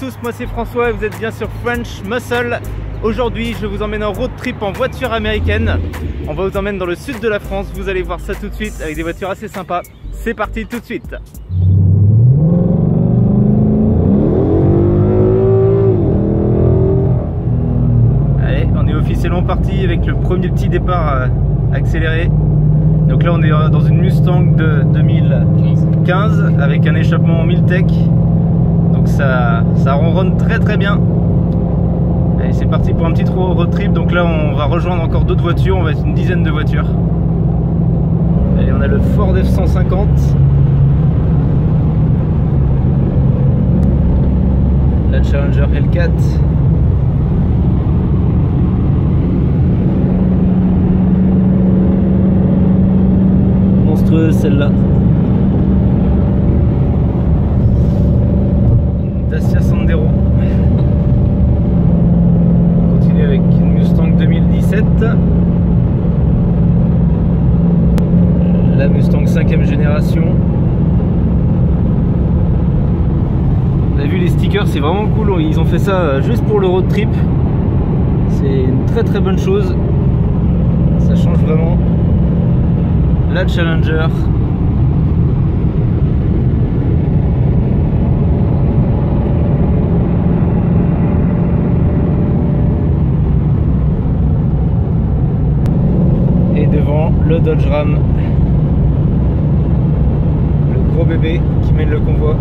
tous, moi c'est François et vous êtes bien sur French Muscle. Aujourd'hui je vous emmène en road trip en voiture américaine. On va vous emmener dans le sud de la France, vous allez voir ça tout de suite avec des voitures assez sympas. C'est parti tout de suite. Allez, on est officiellement parti avec le premier petit départ accéléré. Donc là on est dans une Mustang de 2015 avec un échappement Milltech. Donc ça ronronne très bien. Allez, c'est parti pour un petit road trip. Donc là on va rejoindre encore d'autres voitures, on va être une dizaine de voitures. Allez, on a le Ford F-150. La Challenger L4. Celle-là, Dacia Sandero. On continue avec une Mustang 2017, la Mustang 5e génération. Vous avez vu les stickers, c'est vraiment cool, ils ont fait ça juste pour le road trip. C'est une très bonne chose, ça change vraiment. La Challenger. Et devant le Dodge Ram, le gros bébé qui mène le convoi.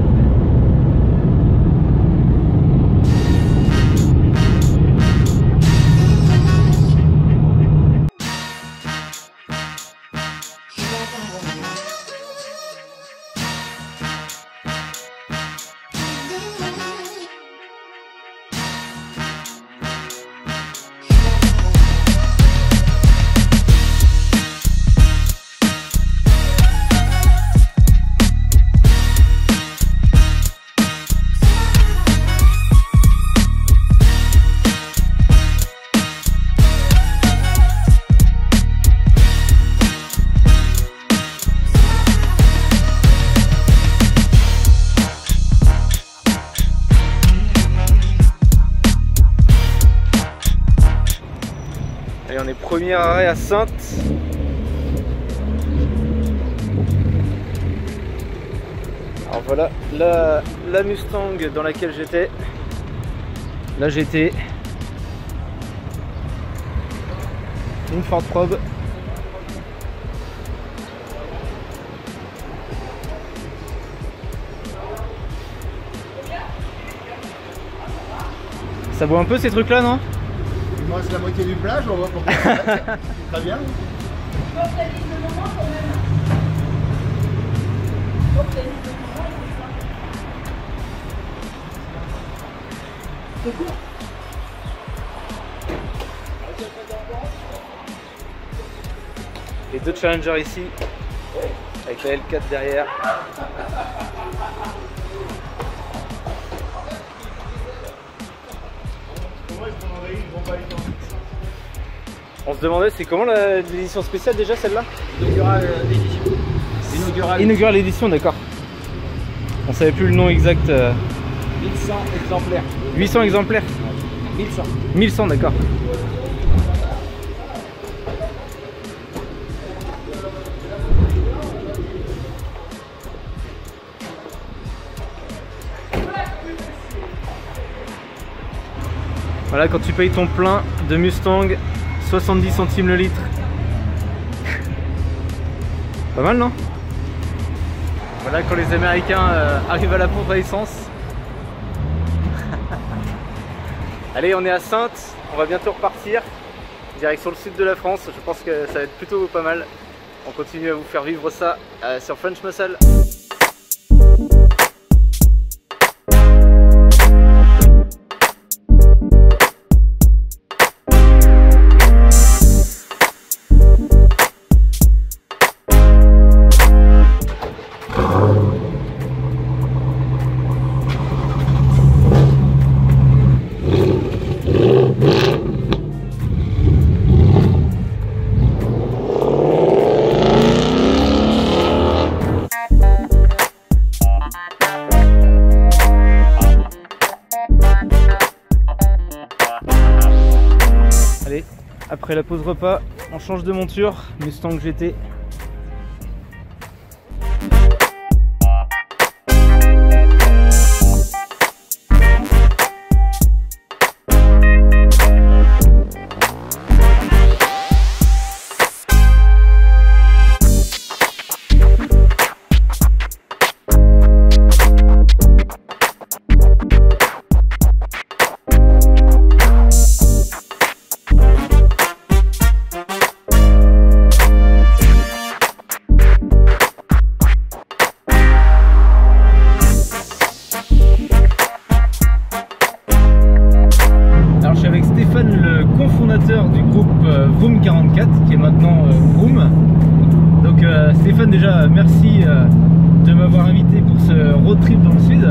Et on est premier arrêt à Saintes. Alors voilà la Mustang dans laquelle j'étais. Là j'étais une Ford Probe. Ça boit un peu ces trucs là, non? Moi c'est la moitié du plat, je vois pourquoi. Très bien. Les deux Challenger ici, avec la L4 derrière. On se demandait c'est comment l'édition spéciale déjà celle-là? Inaugurale édition. Inaugurale édition, d'accord. On savait plus le nom exact. 1100 exemplaires. 800 exemplaires. 1100. 1100, d'accord. Voilà, quand tu payes ton plein de Mustang, 70 centimes le litre. Pas mal, non? Voilà, quand les Américains arrivent à la pompe à essence. Allez, on est à Saintes, on va bientôt repartir. Direction le sud de la France, je pense que ça va être plutôt pas mal. On continue à vous faire vivre ça sur French Muscle. Après la pause repas, on change de monture, Mustang GT. Du groupe Vroom 44 qui est maintenant Vroom. Donc Stéphane, déjà merci de m'avoir invité pour ce road trip dans le sud.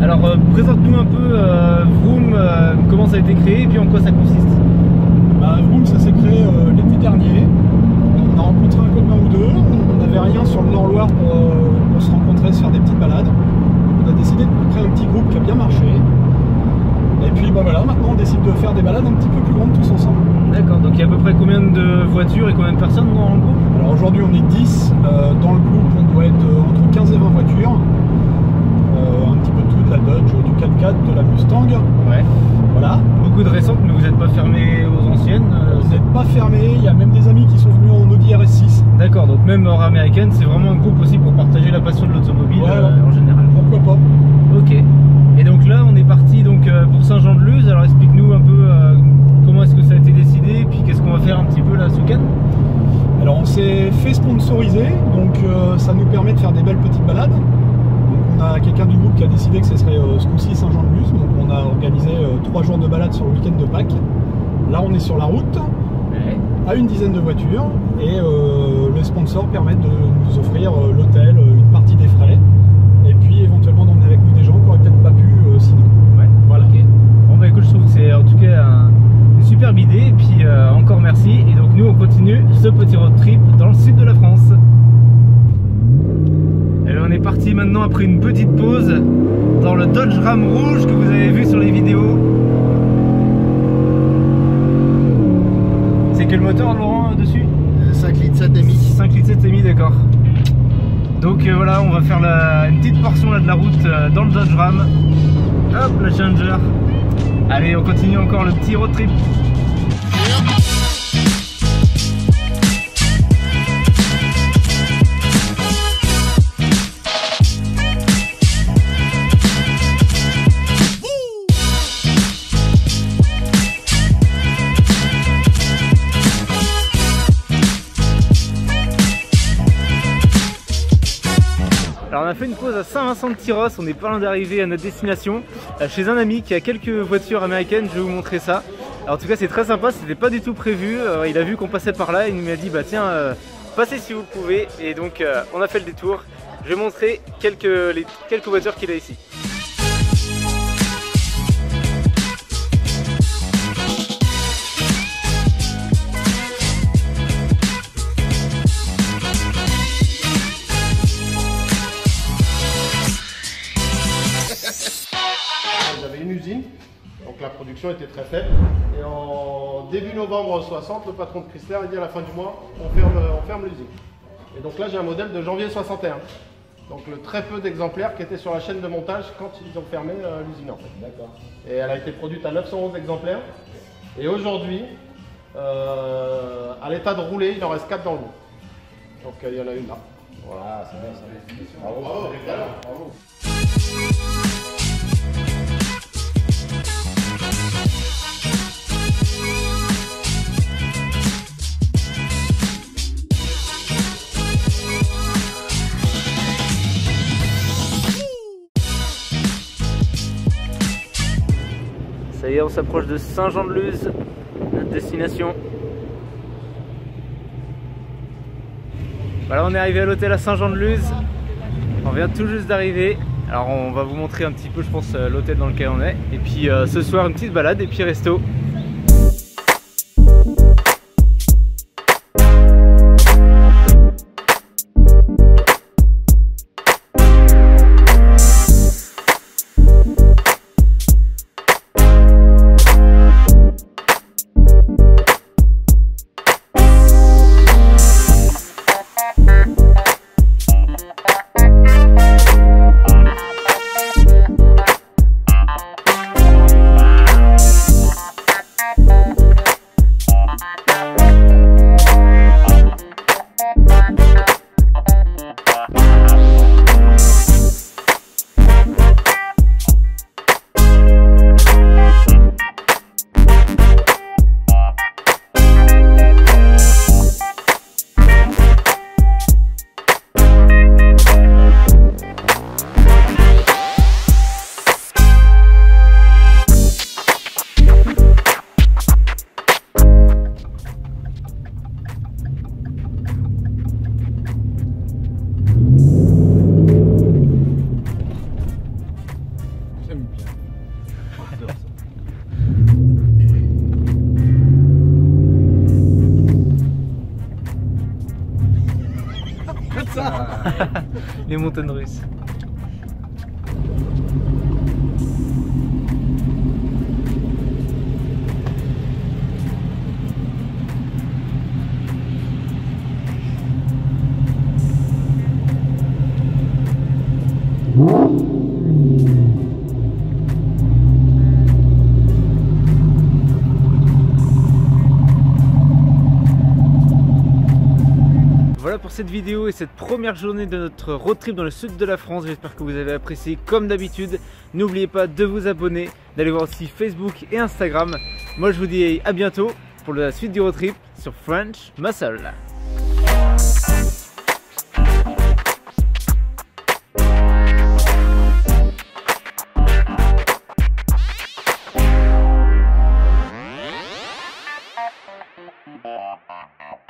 Alors présente-nous un peu Vroom, comment ça a été créé et puis en quoi ça consiste. Vroom, ça s'est créé l'été dernier. On a rencontré un copain ou deux, on n'avait rien sur le Nord-Loire pour se rencontrer, se faire des petites balades. On a décidé de créer un petit groupe qui a bien marché. Et puis voilà, maintenant on décide de faire des balades un petit peu plus grandes tous ensemble. D'accord, donc il y a à peu près combien de voitures et combien de personnes dans le groupe? Alors aujourd'hui on est 10, dans le groupe on doit être entre 15 et 20 voitures. Un petit peu de tout, de la Dodge, du 4x4, de la Mustang. Ouais. Voilà. Beaucoup de récentes, mais vous n'êtes pas fermé aux anciennes? Vous n'êtes pas fermé, il y a même des amis qui sont venus en Audi RS6. D'accord, donc même hors américaine, c'est vraiment un groupe aussi pour partager la passion de l'automobile en général. Pourquoi pas. Ok. Et donc là, on est parti donc pour Saint-Jean-de-Luz. Alors explique-nous un peu comment est-ce que ça a été décidé, et puis qu'est-ce qu'on va faire un petit peu là ce week-end. Alors on s'est fait sponsoriser, donc ça nous permet de faire des belles petites balades. Donc on a quelqu'un du groupe qui a décidé que ce serait ce coup-ci Saint-Jean-de-Luz, donc on a organisé 3 jours de balade sur le week-end de Pâques. Là on est sur la route, à une dizaine de voitures, et le sponsor permet de nous offrir l'hôtel, une partie des frais, et puis éventuellement d'emmener avec nous des gens qui n'auraient peut-être pas pu sinon. Ouais, voilà. Okay. Bon bah écoute, je trouve que c'est en tout cas une superbe idée, et puis encore merci. Et donc nous on continue ce petit road trip dans le sud de la France. Et on est parti maintenant après une petite pause dans le Dodge Ram rouge que vous avez vu sur les vidéos. C'est quel moteur Laurent dessus? 5 litres 7,5. 5 litres 7,5, d'accord. Donc voilà, on va faire une petite portion là, de la route dans le Dodge Ram. Hop, la Challenger. Allez, on continue encore le petit road trip. Alors on a fait une pause à Saint-Vincent-de-Tyrosse, on est pas loin d'arriver à notre destination, chez un ami qui a quelques voitures américaines, je vais vous montrer ça. Alors en tout cas c'est très sympa, c'était pas du tout prévu, il a vu qu'on passait par là, il nous a dit bah tiens, passez si vous le pouvez, et donc on a fait le détour. Je vais montrer les quelques voitures qu'il a ici. Donc la production était très faible. Et en début novembre 60, le patron de Chrysler a dit à la fin du mois, on ferme l'usine. Et donc là j'ai un modèle de janvier 61. Donc le très peu d'exemplaires qui étaient sur la chaîne de montage quand ils ont fermé l'usine en fait. D'accord. Et elle a été produite à 911 exemplaires. Et aujourd'hui, à l'état de rouler, il en reste 4 dans le lot. Donc il y en a une là. Voilà, c'est bien, c'est bien. Bravo, bravo, bravo. Ça y est, on s'approche de Saint-Jean-de-Luz, notre destination. Voilà, on est arrivé à l'hôtel à Saint-Jean-de-Luz. On vient tout juste d'arriver. Alors on va vous montrer un petit peu, je pense, l'hôtel dans lequel on est. Et puis ce soir, une petite balade et puis resto. Les montagnes russes. Voilà pour cette vidéo et cette première journée de notre road trip dans le sud de la France. J'espère que vous avez apprécié comme d'habitude. N'oubliez pas de vous abonner, d'aller voir aussi Facebook et Instagram. Moi je vous dis à bientôt pour la suite du road trip sur French Muscle. Wow.